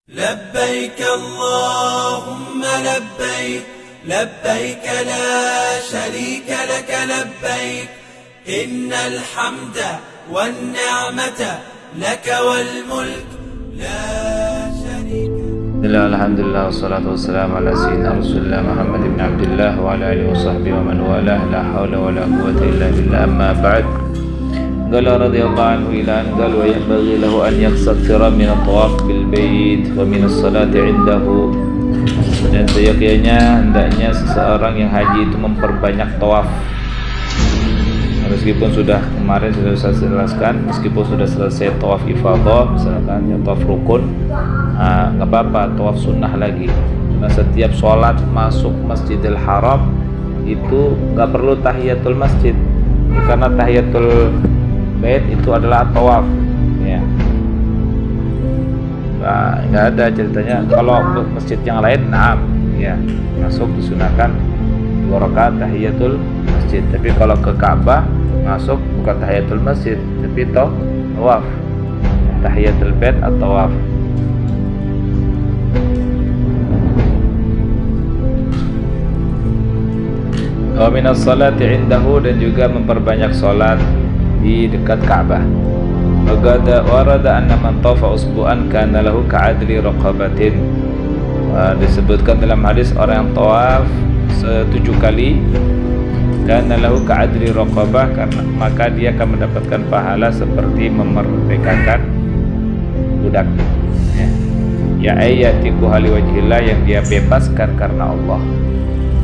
لبيك اللهم لبيك لبيك لا شريك لك لبيك إن الحمد والنعمة لك والملك لا شريك Alhamdulillah wassalatu wassalamu ala sayyidina Rasulillah Muhammad ibn Abdullah wa ala alihi wa sahbihi wa man walah la hawla wa la quwwata illa billah amma ba'd. Qala radhiyallahu anhu ila an qala wa yanbaghi lahu an yaksira min at-tawaf bil bait wa min as-salati 'indahu. Dan seyogyanya hendaknya seseorang yang haji itu memperbanyak tawaf. Meskipun sudah kemarin sudah saya jelaskan, meskipun sudah selesai tawaf ifadah, misalkan ya tawaf rukun, nggak apa-apa, tawaf sunnah lagi. Karena setiap sholat masuk Masjidil Haram itu nggak perlu tahiyatul masjid, karena tahiyatul bait itu adalah tawaf. Ya, nggak ada ceritanya. Kalau masjid yang lain, ya masuk disunahkan 2 rakaat tahiyatul masjid. Tapi kalau ke Ka'bah masuk bukan tahiyatul masjid, tapi tawaf, tahiyatul bait atau tawaf. Wa minas salati 'indahu, dan juga memperbanyak salat di dekat Ka'bah. Warada anna man tafa usbu'an kana lahu ka'adli raqabatin. Disebutkan dalam hadis orang yang tawaf 7 kali, karena lahu ka'adli raqabah, karena maka dia akan mendapatkan pahala seperti memerdekakan budak. Ya ayatiku hali wajhillah, yang dia bebaskan karena Allah.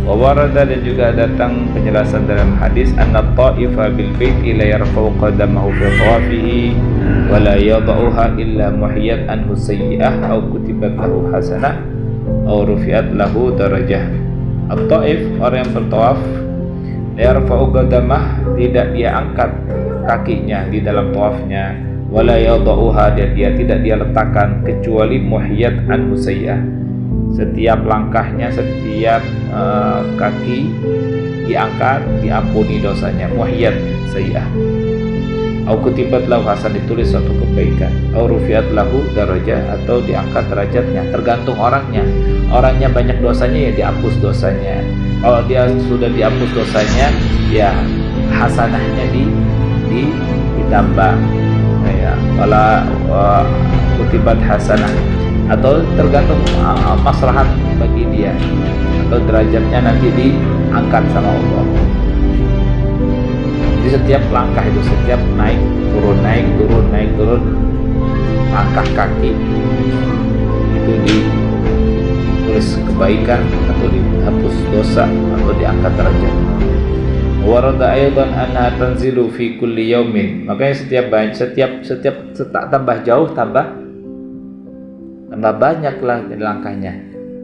Wa warada, dan juga datang penjelasan dalam hadis anna ta'ifa bil baiti la yarfa'u qadamahu fi tawafihi wa la yada'uha illa muhiyat anhu sayyi'ah aw kutibat lahu hasanah aw rufi'at lahu darajah. At-ta'if, orang yang bertawaf, la yarfa'u qadamah, tidak dia angkat kakinya di dalam tawafnya, wa la yada'uha, dan dia tidak dia letakkan kecuali muhiyat anhu sayyi'ah, setiap langkahnya, setiap kaki diangkat, diampuni dosanya, muhiyat sayyi'ah. Au kutibat lahu hasan, ditulis suatu kebaikan. Au rufiat lahu darajah, atau diangkat derajatnya, tergantung orangnya. Orangnya banyak dosanya, ya dihapus dosanya. Kalau dia sudah dihapus dosanya, ya hasanahnya ditambah. Ya, wala kutibat hasanah, atau tergantung maslahat bagi dia, atau derajatnya nanti diangkat sama Allah. Jadi setiap langkah itu, setiap naik turun, naik turun, naik turun, langkah kaki itu ditulis kebaikan, atau dihapus dosa, atau diangkat derajat. Warada aydan anha tanzilu fi kulli yaumin, makanya setiap tambah jauh tambah banyak lah langkahnya.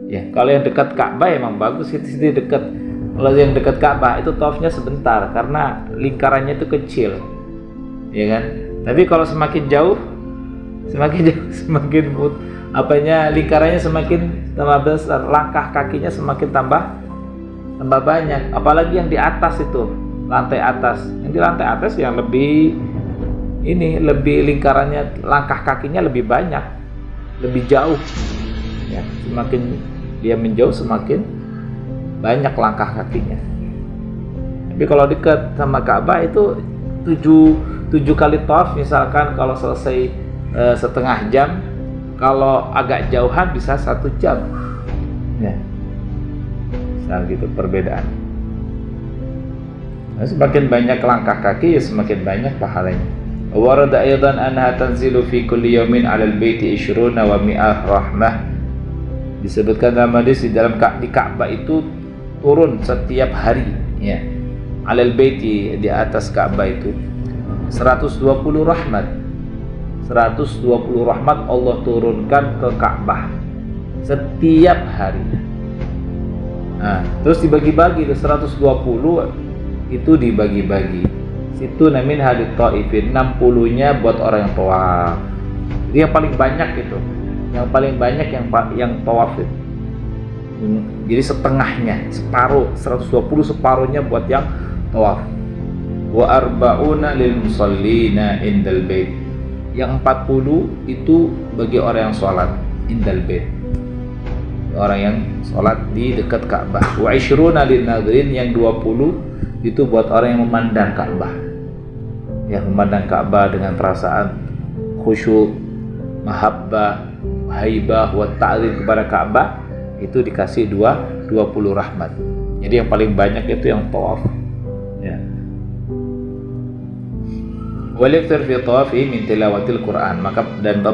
Ya, kalau yang dekat Ka'bah emang bagus, itu dekat. Kalau yang dekat Ka'bah itu tawafnya sebentar karena lingkarannya itu kecil, ya kan? Tapi kalau semakin jauh, semakin lingkarannya semakin tambah besar, langkah kakinya semakin tambah banyak. Apalagi yang di atas itu, lantai atas. Yang di lantai atas yang lebih lingkarannya, langkah kakinya lebih banyak, lebih jauh. Ya, semakin dia menjauh semakin banyak langkah kakinya. Tapi kalau dekat sama Ka'bah itu 7 kali tawaf, misalkan kalau selesai setengah jam, kalau agak jauhan bisa 1 jam. Ya, misal gitu perbedaan. Nah, semakin banyak langkah kaki, ya semakin banyak pahalanya. Warada aydan anha tanzilu fi kulli yawmin 'alal baiti 20 wa 100 rahmah. Disebutkan dalam hadis di Ka'bah itu turun setiap hari, ya. 'Alal baiti, di atas Ka'bah itu 120 rahmat. 120 rahmat Allah turunkan ke Ka'bah setiap hari. Nah, terus dibagi-bagi, itu 120 itu dibagi-bagi. Situ namin hadit ta'ifin, 60-nya buat orang yang tawaf. Jadi yang paling banyak itu, yang paling banyak yang tawaf itu. Jadi setengahnya, separuh, 120 separuhnya buat yang tawaf. Wa arba'una lil musallina indal bait. Yang 40 itu bagi orang yang sholat. indal bait. Orang yang sholat di dekat Ka'bah. Wa 20 lin-nadhirin, yang 20 itu buat orang yang memandang Ka'bah. Yang memandang Ka'bah dengan perasaan khusyuk, mahabbah, haibah, wa ta'zim kepada Ka'bah, itu dikasih 20 rahmat. Jadi yang paling banyak itu yang tawaf. Ya. Waliftir fi tawafi min tilawatil Quran, maka dan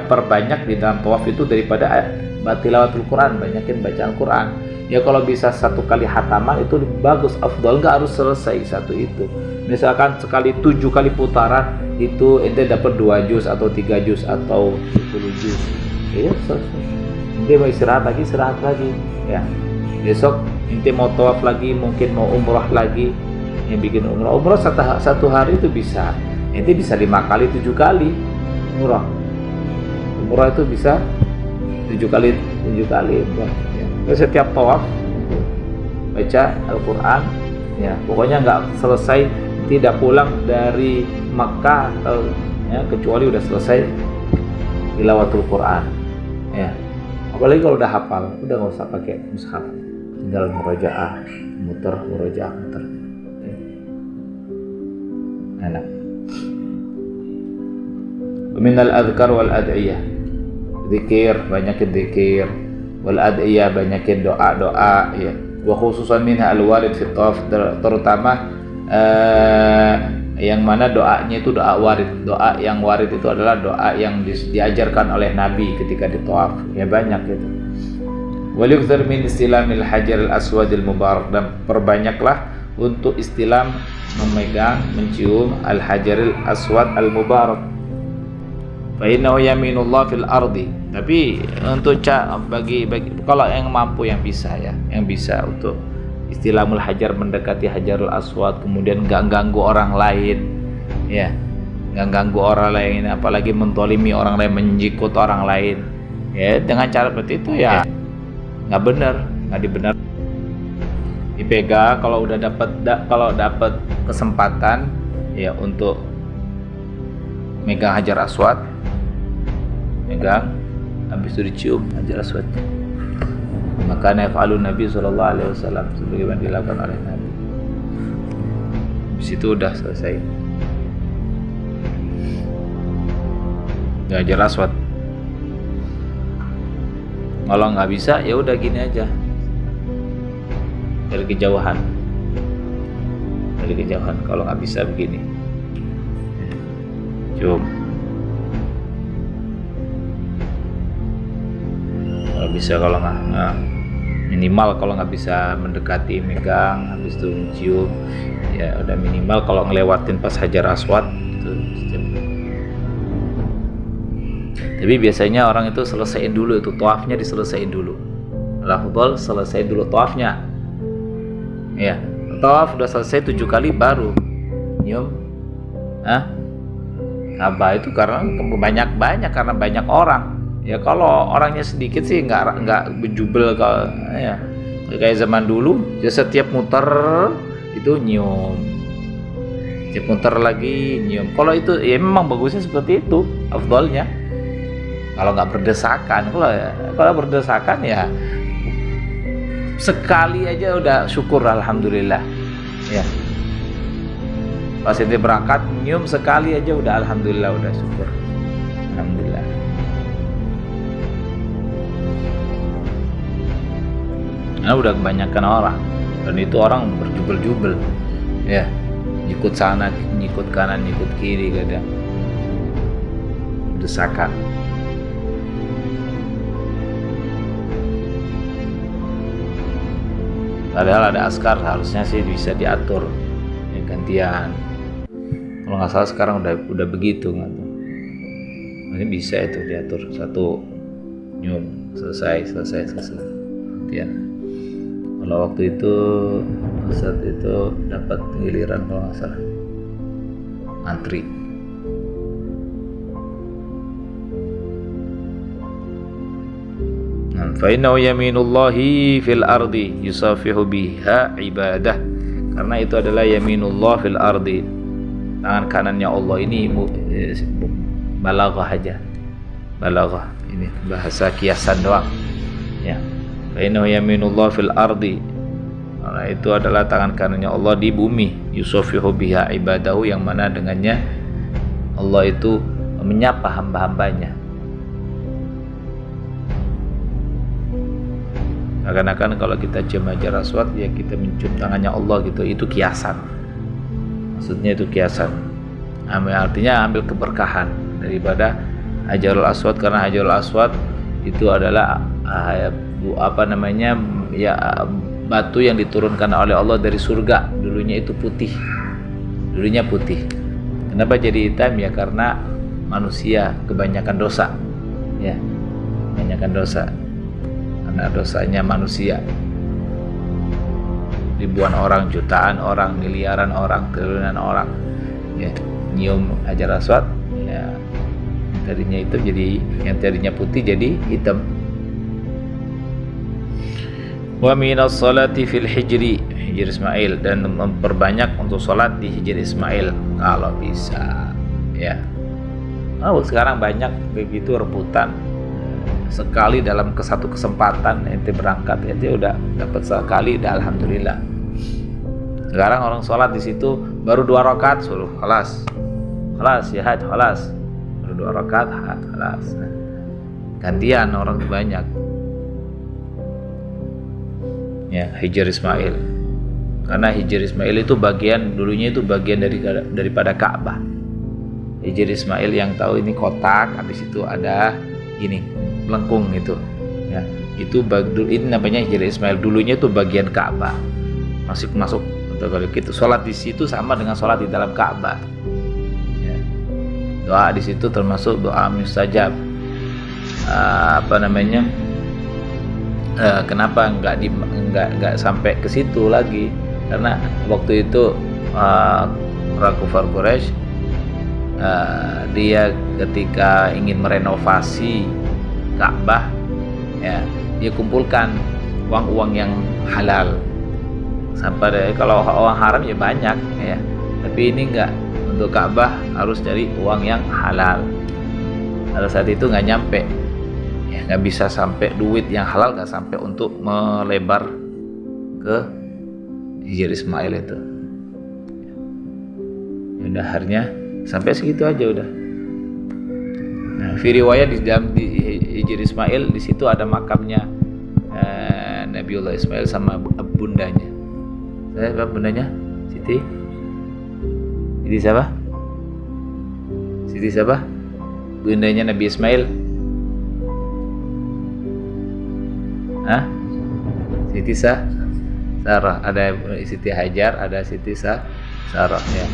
perbanyak di dalam tawaf itu daripada tilawatul Quran, banyakin bacaan Quran. Ya kalau bisa 1 kali hataman itu bagus, afdal, nggak harus selesai satu itu. Misalkan sekali 7 kali putaran itu ente dapat 2 juz atau 3 juz atau 10 juz. Ya selesai. Ente mau istirahat lagi ya. Besok ente mau tawaf lagi, mungkin mau umrah lagi, yang bikin umrah satu hari itu bisa. Ente bisa 5 kali 7 kali umrah itu bisa 7 kali umrah ya. Setiap tawaf baca Al-Quran ya, pokoknya nggak selesai, tidak pulang dari Makkah atau ya, kecuali udah selesai tilawatul Quran ya. Apalagi kalau udah hafal, udah nggak usah pakai mushaf, tinggal murojaah muter ya. Enak. Minal adhkar wal ad'iyah, zikir, banyakin zikir, wal ad'iyah, banyakin doa-doa ya. Wa khususan minha al-warid fi tawaf, terutama yang mana doanya itu doa warid. Doa yang warid itu adalah doa yang diajarkan oleh Nabi ketika di tawaf. Ya banyak gitu. Wal yukthar min istilamil hajar al-aswadil mubarak, dan perbanyaklah untuk istilam memegang, mencium al-hajaril aswad al-mubarak. Fa innahu yaminullah fil ardi. Tapi untuk bagi kalau yang mampu, yang bisa ya, yang bisa untuk istilamul hajar, mendekati hajarul aswad, kemudian enggak ganggu orang lain ya, enggak ganggu orang lain, apalagi mentolimi orang lain, menjikut orang lain ya, dengan cara seperti itu ya enggak benar, enggak dibenar. Dipegang kalau udah dapat kesempatan ya untuk megang hajar aswad, megang, habis itu dicium hajar aswad. Maka naf'alun Nabi sallallahu alaihi wasallam, sebagaimana dilakukan oleh Nabi. Habis itu udah selesai. Hajar aswad. Kalau nggak bisa ya udah gini aja, dari kejauhan. Kalau nggak bisa begini, cium. Kalau bisa, kalau nggak minimal, kalau nggak bisa mendekati, megang, habis itu cium ya udah minimal. Kalau ngelewatin pas hajar aswad itu. Tapi biasanya orang itu selesaiin dulu, itu tawafnya diselesaiin dulu. Al-afdal selesai dulu tawafnya ya. Tawaf udah selesai 7 kali baru nyium Ka'bah, itu karena banyak orang. Ya kalau orangnya sedikit sih nggak bejubel kalau ya kayak zaman dulu ya, setiap muter itu nyium, setiap muter lagi nyium. Kalau itu ya memang bagusnya seperti itu, afdalnya. Kalau nggak berdesakan, kalau berdesakan ya sekali aja udah syukur, alhamdulillah ya. Pas ini berangkat nyium sekali aja udah alhamdulillah, udah syukur, alhamdulillah. Nah, udah kebanyakan orang, dan itu orang berjubel-jubel ya, nyikut sana, nyikut kanan, nyikut kiri, kadang desakan. Padahal ada askar, harusnya sih bisa diatur ya, gantian. Kalau nggak salah sekarang udah begitu nggak tuh. Ini bisa itu diatur, satu nyium selesai gantian. Kalau waktu itu Ustaz itu dapat giliran kalau nggak salah antri. Fa innahu yaminullahi fil ardi yusafihu biha ibadah, karena itu adalah yaminullah fil ardi, tangan kanannya Allah ini balaghah aja, balaghah Ini bahasa kiasan doang. Ya. Fa innahu yaminullah fil ardi. Karena itu adalah tangan kanannya Allah di bumi. Yusafihu biha ibadahu, yang mana dengannya Allah itu menyapa hamba-hambanya. Seakan-akan kalau kita cium Hajar Aswad, ya kita mencium tangannya Allah gitu. Itu kiasan. Maksudnya itu kiasan. Artinya ambil keberkahan daripada Hajarul Aswad, karena Hajarul Aswad itu adalah batu yang diturunkan oleh Allah dari surga. Dulunya itu putih. Kenapa jadi hitam? Ya karena manusia kebanyakan dosa. Ya, kebanyakan dosa. Karena dosanya manusia. Ribuan orang, jutaan orang, miliaran orang, triliunan orang, ya, nyium Hajar Aswad, ya, tadinya itu jadi, yang tadinya putih jadi hitam. Wa minas salati fil hijri Ismail, dan memperbanyak untuk salat di Hijri Ismail kalau bisa, ya. Sekarang banyak begitu rebutan. Sekali dalam satu kesempatan ente berangkat, ente udah dapat sekali, dah alhamdulillah. Sekarang orang sholat di situ baru 2 rakaat suruh khalas ya haj, khalas baru 2 rakaat khalas. Gantian orang banyak. Ya, Hijri Ismail. Karena Hijri Ismail itu dulunya itu bagian daripada Ka'bah. Hijri Ismail yang tahu ini kotak, habis itu ada gini melengkung itu, ya, itu ini namanya Hijri Ismail. Dulunya itu bagian Ka'bah, masuk atau kalau gitu sholat di situ sama dengan sholat di dalam Ka'bah, ya. Doa di situ termasuk doa mustajab. Kenapa nggak sampai ke situ lagi? Karena waktu itu orang kufar Quraisy, dia ketika ingin merenovasi Ka'bah, ya, dia kumpulkan uang-uang yang halal. Sampai kalau uang haram ya banyak, ya, tapi ini enggak, untuk Ka'bah harus dari uang yang halal. Pada saat itu nggak nyampe, ya, nggak bisa sampai duit yang halal, nggak sampai untuk melebar ke Hijri Ismail itu. Ya, udah akhirnya sampai segitu aja udah. Nah, fi riwayat di dalam Hijri Ismail, di situ ada makamnya Nabiullah Ismail sama bundanya. Siapa bundanya? Siti siapa? Siti siapa? Bundanya Nabi Ismail. Siti Sarah. Ada Siti Hajar, ada Siti Sarah, ya.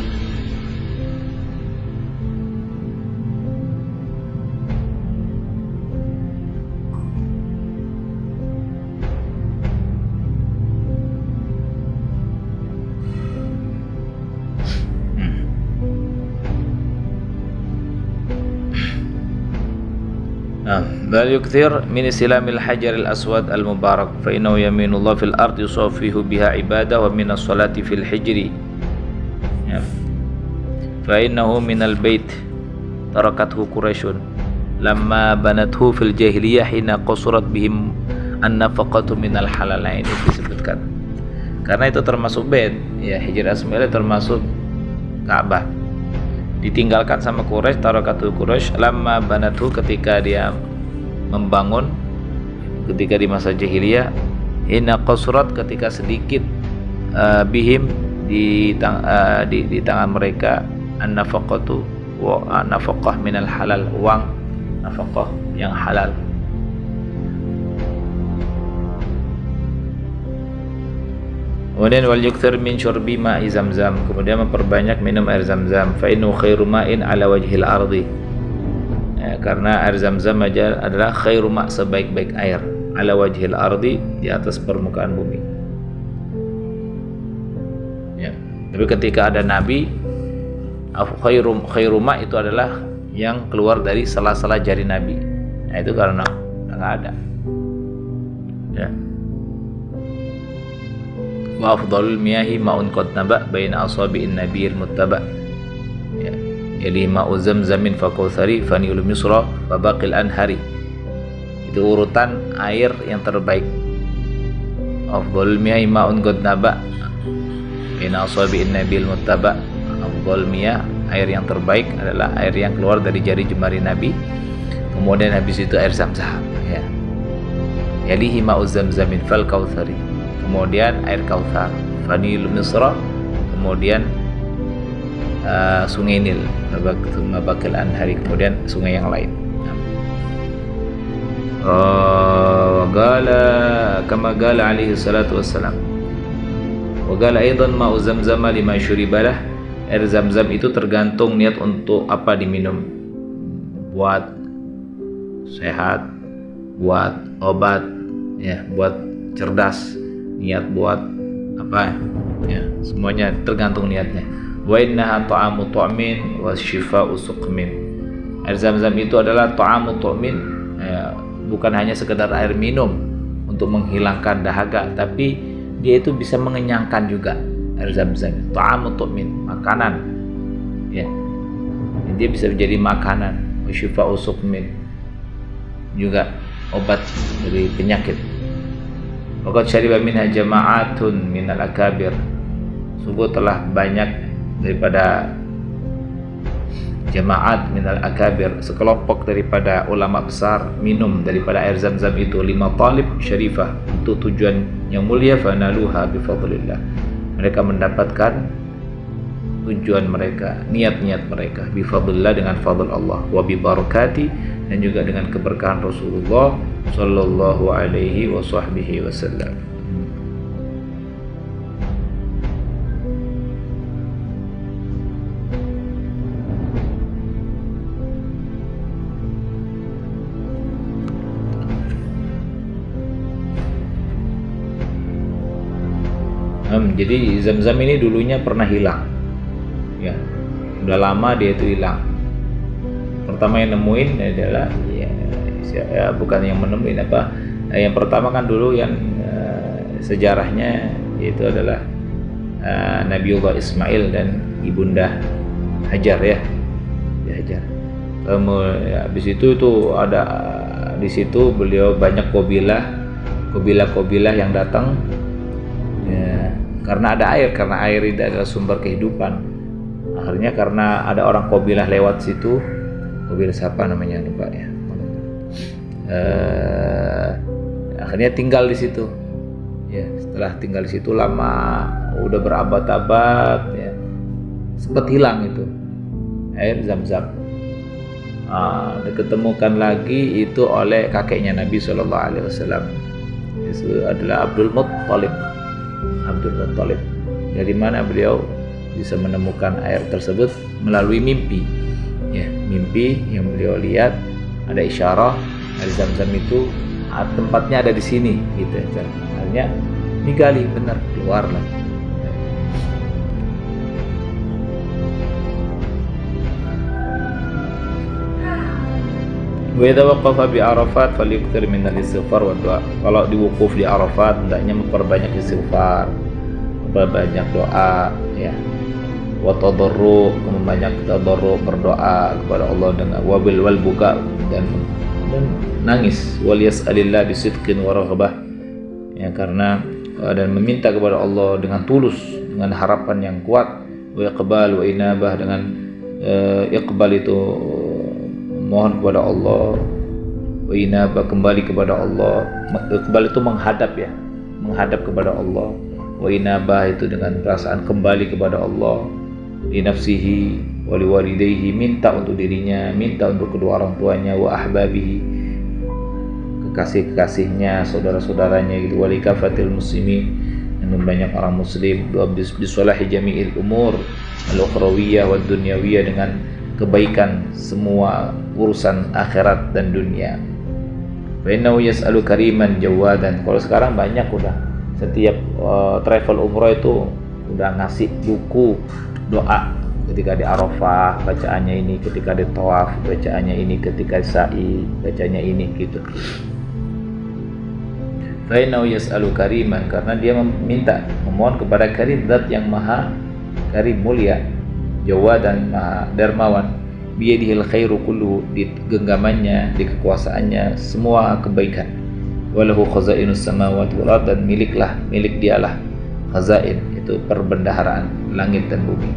Bal yukthir min silamil hajaril aswad al mubarak fa innahu yaminullah fil ardi yusafihu biha ibadah wa minas salati fil hijri, ya. Fa innahu minal bait tarakathu quraisyun lamma banathu fil jahiliyah hina qasurat bihim an-nafaqatu minal halal. Ini disebutkan karena itu termasuk bait, ya, Hijri Ismail termasuk Ka'bah, ditinggalkan sama Quraisy, tarakathu Quraisy lamma banathu, ketika dia membangun, ketika di masa jahiliyah, hina qasurat, ketika sedikit bihim di tangan mereka an-nafaqatu wa nafaqah minal halal, uang nafaqah yang halal. Kemudian wal yukthir min syurbi ma'i zamzam, kemudian memperbanyak minum air zamzam. Fa innu khairu ma'in ala wajhil ardi, ya, karena air zamzam aja adalah khairu ma', sebaik-baik air, ala wajhil ardi, di atas permukaan bumi, ya. Tapi ketika ada nabi, khairu ma' itu adalah yang keluar dari sela-sela jari nabi. Nah, itu karena nggak ada, ya. Wa afdalul miyahi ma'un qad naba baina asabi'in nabiyil muttaba, ya, yali ma'u zamzamin fa kautsari fa ni'ul misra fa baqil anhari. Itu urutan air yang terbaik. Afdhalul miyahi ma'un qad naba min asabi'in nabil muttaba. Afdhalul miyah, air yang terbaik adalah air yang keluar dari jari jemari Nabi. Kemudian habis itu air Zam-Zam, ya. Yalihi ma'u Zamzamin fal kautsari. Kemudian air Kautsar, Fanil Misra. Kemudian sungai Nil, Mabakil Anhari. Kemudian sungai yang lain. Wagala kama gala alaihi salatu wassalam. Wagala aidan ma'u Zamzam lima syuribalah. Air Zam-Zam itu tergantung niat untuk apa diminum. Buat sehat, buat obat, ya, buat cerdas, niat buat apa, ya, semuanya tergantung niatnya. Wa innaha ta'amu tu'min wa shifa'u suqmin. Air Zam-Zam itu adalah ta'amu tu'min, ya, bukan hanya sekedar air minum untuk menghilangkan dahaga, tapi dia itu bisa mengenyangkan juga. Air Zam-Zam ta'amu tu'min, makanan, ya, dia bisa menjadi makanan. Wa shifa'u suqmin, juga obat dari penyakit. Waqad syariba minha jama'atun minal akabir. Sungguh telah banyak daripada jamaat minal akabir, sekelompok daripada ulama besar minum daripada air Zam-Zam itu. Lima talib syarifah, untuk tujuan yang mulia. Fanaluha bifadlillah, mereka mendapatkan tujuan mereka, niat-niat mereka, bifadlillah, dengan fadl Allah, wa bibarakati, dan juga dengan keberkahan Rasulullah sallallahu alaihi wasallam. Jadi Zam-Zam ini dulunya pernah hilang, ya, udah lama dia itu hilang. Pertama yang nemuin adalah, ya, bukan yang menemuin apa, yang pertama kan dulu yang sejarahnya itu adalah Nabiullah Ismail dan ibunda Hajar, ya, Hajar. Kemudian habis itu ada di situ beliau banyak kobilah yang datang, ya, karena ada air, karena air itu adalah sumber kehidupan. Akhirnya karena ada orang kabilah lewat situ, kabilah siapa namanya lupa, ya, akhirnya tinggal di situ, ya. Setelah tinggal di situ lama, udah berabad-abad, ya, sempat hilang itu air Zam-Zam. Diketemukan lagi itu oleh kakeknya Nabi Shallallahu Alaihi Wasallam, itu adalah Abdul Muttalib. Dari mana beliau bisa menemukan air tersebut? Melalui mimpi, ya, mimpi yang beliau lihat, ada isyarah air Zam-Zam itu tempatnya ada di sini, gitu. Akhirnya digali, benar, keluar lah. Wa idza waqafa bi Arafat falyukthir min al-istighfar wa doa. Kalau diwukuf di Arafat, hendaknya memperbanyak istighfar, memperbanyak doa, ya. Wa tadarru, memperbanyak tadarru, berdoa kepada Allah dengan wabil wal buka, dan nangis. Wal yas'alillah bisidqin wa raghbah, ya, karena dan meminta kepada Allah dengan tulus, dengan harapan yang kuat. Wa iqbal wa inabah, dengan iqbal itu mohon kepada Allah, wa inabah, kembali kepada Allah. Iqbal itu menghadap, ya, menghadap kepada Allah. Wa inabah itu dengan perasaan kembali kepada Allah. Li nafsihi wa li walidayhi, minta untuk dirinya, minta untuk kedua orang tuanya. Wa ahbabihi, kekasih-kekasihnya, saudara-saudaranya, gitu. Wa li kafatil muslimin, dan banyak orang muslim. Bisolahi jami'il umur al-ukhrawiyah wa dunyawiyah, dengan kebaikan semua urusan akhirat dan dunia. Fa innahu yas'alu kariman jawadan. Kalau sekarang banyak, udah setiap travel umroh itu udah ngasih buku doa, ketika di Arafah bacaannya ini, ketika di tawaf bacaannya ini, ketika sa'i bacanya ini, gitu. Fa innahu yas'alu kariman, karena dia meminta, memohon kepada Karim, zat yang maha karim, mulia, Jawa dan maha dermawan. biyadihil khairu kullu, di genggamannya, di kekuasaannya semua kebaikan. Walahu khazainus samawati wal ardh, dan milik dialah khazain, itu perbendaharaan langit dan bumi.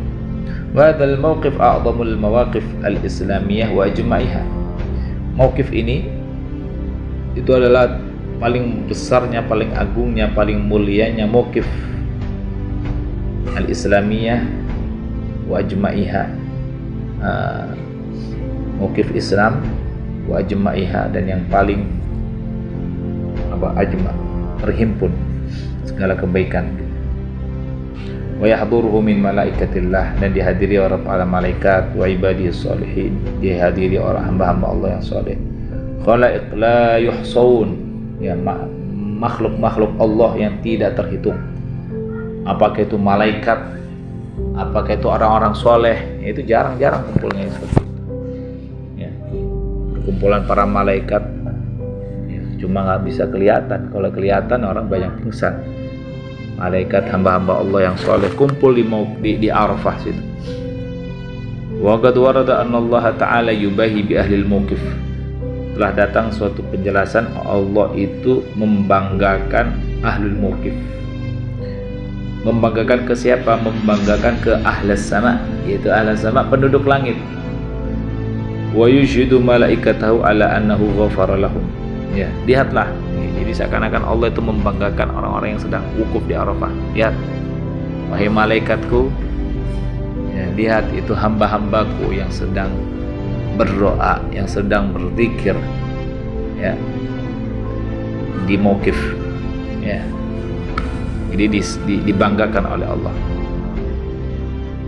Wa hadzal mauqif a'dhamul mawaqif al-islamiyah wa ajma'iha. Mauqif ini itu adalah paling besarnya, paling agungnya, paling mulianya mauqif al-islamiyah wa ajma'iha, mauqif Islam wa ajma'iha, dan yang paling ajma, terhimpun segala kebaikan. Wa yahduruhu min malaikatillah, dan dihadiri oleh para malaikat, wa ibadihis sholihin, dihadiri orang hamba-hamba Allah yang saleh. Khalaiq la yuhsaun, ya, makhluk-makhluk Allah yang tidak terhitung. Apakah itu malaikat, apakah itu orang-orang soleh, itu jarang-jarang kumpulnya seperti itu. Ya, kumpulan para malaikat cuma nggak bisa kelihatan. Kalau kelihatan orang banyak pingsan. Malaikat hamba-hamba Allah yang soleh kumpul di Arafah situ. Wa qad warada anna Allah Ta'ala yubahi bi ahli al-mauqif. Telah datang suatu penjelasan Allah itu membanggakan ahlul mauqif. Membanggakan ke siapa? Membanggakan ke ahlas sama, yaitu ahlas sama, penduduk langit. Wa yushidu malaikatahu ala annahu ghafara lahum. Ya, lihatlah. Jadi seakan-akan Allah itu membanggakan orang-orang yang sedang wukuf di Arafah. Lihat, wahai malaikatku, ya, lihat itu hamba-hambaku yang sedang berdoa, yang sedang berzikir, ya, di mauqif. Ya, jadi dibanggakan oleh Allah.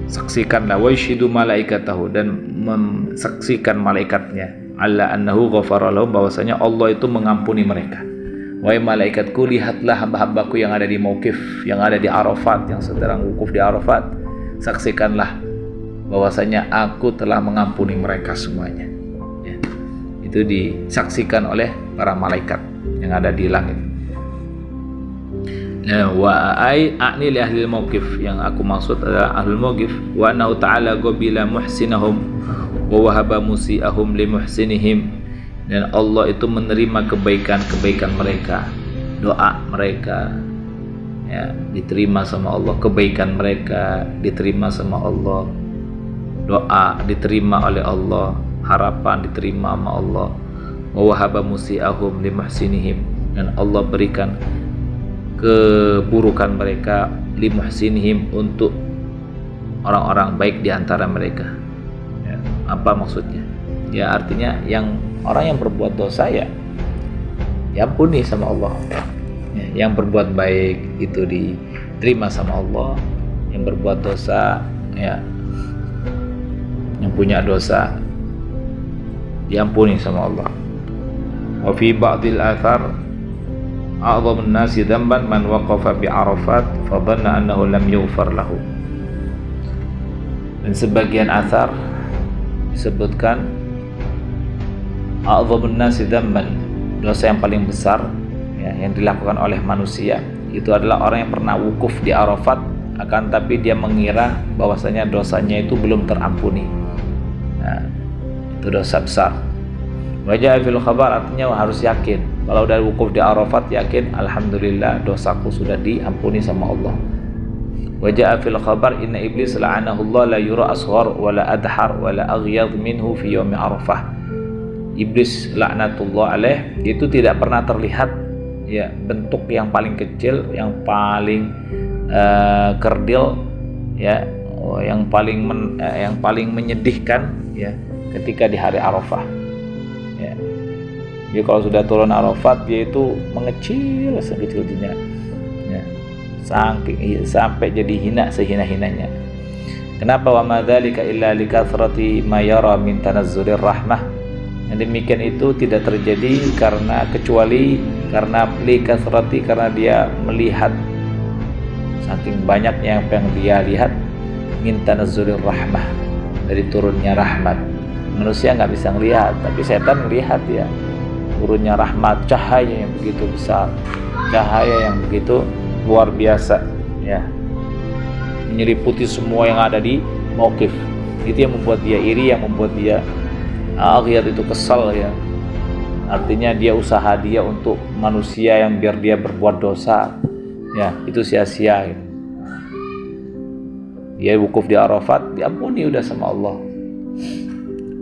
Saksikanlah, wa yushidu malaikatahu, dan mensaksikan malaikatnya, alla annahu ghafara lahum, bahwasanya Allah itu mengampuni mereka. Wahai malaikatku, lihatlah hamba-hambaku yang ada di mauqif, yang ada di Arafat, yang sedang wukuf di Arafat. Saksikanlah bahwasanya aku telah mengampuni mereka semuanya. Ya, itu disaksikan oleh para malaikat yang ada di langit. Wa a'ni li ahli al-mauqif, yang aku maksud adalah ahlul mauqif. Wa annahu ta'ala qabila muhsinahum wa wahaba musi'ahum li muhsinihim, dan Allah itu menerima kebaikan-kebaikan mereka, doa mereka, ya, diterima sama Allah, kebaikan mereka diterima sama Allah, doa diterima oleh Allah, harapan diterima sama Allah. Wa wahaba musi'ahum li muhsinihim, dan Allah berikan keburukan mereka li muhsinihim, untuk orang-orang baik di antara mereka. Ya, apa maksudnya? Ya, artinya orang yang berbuat dosa ya diampuni sama Allah. Ya, yang berbuat baik itu diterima sama Allah. Yang berbuat dosa, ya, yang punya dosa diampuni sama Allah. Wa fi ba'dil athar a'dhamun nasi dhanban man waqafa bi Arafat fa dhanna annahu lam yughfar lahu. Dan sebagian athar disebutkan a'dhamun nasi dhanban, dosa yang paling besar, ya, yang dilakukan oleh manusia itu adalah orang yang pernah wukuf di Arafat, akan tapi dia mengira bahwasanya dosanya itu belum terampuni. Nah, itu dosa besar. Wajah fil khabar, artinya harus yakin. Kalau udah wukuf di Arafat, yakin alhamdulillah dosaku sudah diampuni sama Allah. Wajah fil khabar inna iblis la'anahu Allah la yura asghar wa la adhar wa la aghyad minhu fi yaumi Arafah. Iblis laknatullah alaih itu tidak pernah terlihat, ya, bentuk yang paling kecil, yang paling kerdil, ya, yang paling menyedihkan, ya, ketika di hari Arafah. Ya. Jadi kalau sudah turun Arafat, dia itu mengecil sekecil-kecilnya, ya, sampai jadi hina sehina-hinanya. Kenapa? Wa madzalika illa likathrati ma yara min tanazzulir rahmah. Yang demikian itu tidak terjadi kecuali karena likathrati, karena dia melihat saking banyaknya apa yang dia lihat, min tanazzulir rahmah, dari turunnya rahmat. Manusia nggak bisa ngelihat, tapi setan ngelihat, ya, turunnya rahmat, cahaya yang begitu besar, cahaya yang begitu luar biasa, ya, menyeliputi semua yang ada di mauqif. Itu yang membuat dia iri, yang membuat dia akhir itu kesal ya. Artinya dia usaha dia untuk manusia yang biar dia berbuat dosa, ya itu sia-sia gitu. Dia wukuf di Arafat, diampuni udah sama Allah.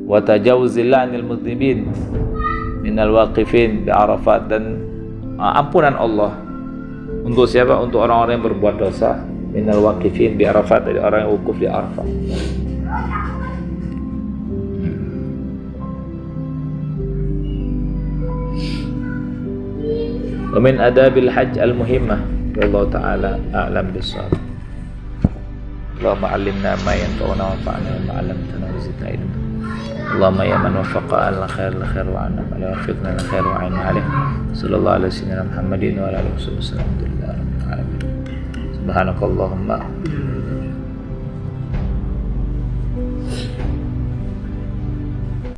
Wa tajawuzillah anil mudznibin minal waqifin di Arafat, dan ampunan Allah untuk siapa? Untuk orang-orang yang berbuat dosa, minal waqifin di Arafat, dari orang yang wukuf di Arafat. Wa min adabil hajj al-muhimmah, wallahu ta'ala a'lam bis-shawab. Allahumma 'allimna ma yanfa'una wanfa'na bima 'allamtana wa zidna ilma. Allahumma ya man waffaqa al-khair wa 'anna ma la wafiqna al-khair wa 'inna 'alayh. Sallallahu alaihi wasallam Muhammadin wa ala alihi wasallam. Alhamdulillah rabbil alamin. Subhanakallahumma